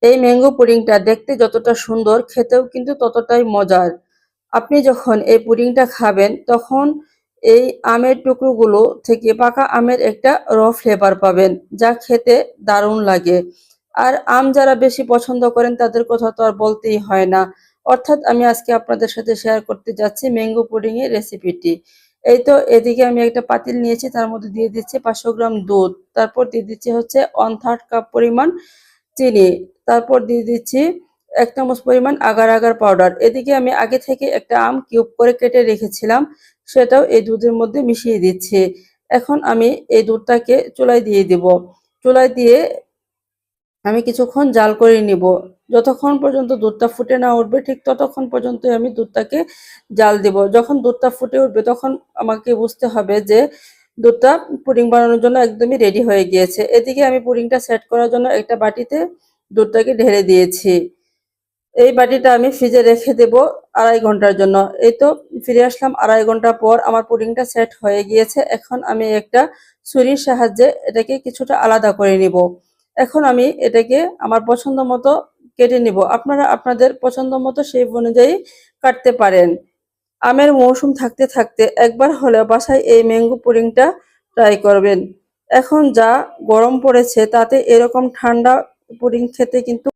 এই ম্যাঙ্গো পুডিংটা দেখতে যতটা সুন্দর, খেতেও কিন্তু ততটাই মজার। আপনি যখন এই পুডিংটা খাবেন তখন এই আমের টুকরোগুলো থেকে পাকা আমের একটা ফ্লেভার পাবেন, যা খেতে দারুণ লাগে। আর আম যারা বেশি পছন্দ করেন তাদের কথা তো আর বলতেই হয় না। অর্থাৎ আমি আজকে আপনাদের সাথে শেয়ার করতে যাচ্ছি ম্যাঙ্গো পুডিং এর রেসিপিটি। এই তো এদিকে আমি একটা পাতিল নিয়েছি, তার মধ্যে দিয়ে দিচ্ছি 500 গ্রাম দুধ, তারপর দিয়ে দিচ্ছি হচ্ছে 1/3 কাপ পরিমাণ চিনি, তারপর দিয়ে দিচ্ছি 1 চামচ পরিমাণ আগার আগার পাউডার। এদিকে আমি আগে থেকে একটা আম কিউব করে কেটে রেখেছিলাম, সেটাও এই দুধের মধ্যে মিশিয়ে দিচ্ছি। এখন আমি এই দুধটাকে চুলায় দিয়ে দিব। চুলায় দিয়ে আমি কিছুক্ষণ জাল করে নিব। যতক্ষণ পর্যন্ত দুধটা ফুটে না উঠবে ঠিক ততক্ষণ পর্যন্তই আমি দুধটাকে জাল দিব। যখন দুধটা ফুটে উঠবে তখন আমাকে বুঝতে হবে যে দুধটা পুডিং বানানোর জন্য একদমই রেডি হয়ে গিয়েছে। এদিকে আমি পুডিংটা সেট করার জন্য একটা বাটিতে দুধটাকে ঢেলে দিয়েছি। এই বাটিটা আমি ফ্রিজে রেখে দেব 2.5 ঘন্টার জন্য। এই তো ফিরে আসলাম 2.5 ঘন্টা পর, আমার পুডিংটা সেট হয়ে গিয়েছে। এখন আমি একটা ছুরির সাহায্যে এটাকে কিছুটা আলাদা করে নিব। এখন আমি এটাকে আমার পছন্দ মতো কেটে নিব। আপনারা আপনাদের পছন্দ মতো শেপ অনুযায়ী কাটতে পারেন। আমের মৌসুম থাকতে থাকতে একবার হলেও বাসায় এই ম্যাঙ্গো পুডিংটা ট্রাই করবেন। এখন যা গরম পড়েছে তাতে এরকম ঠান্ডা পুডিং খেতে কিন্তু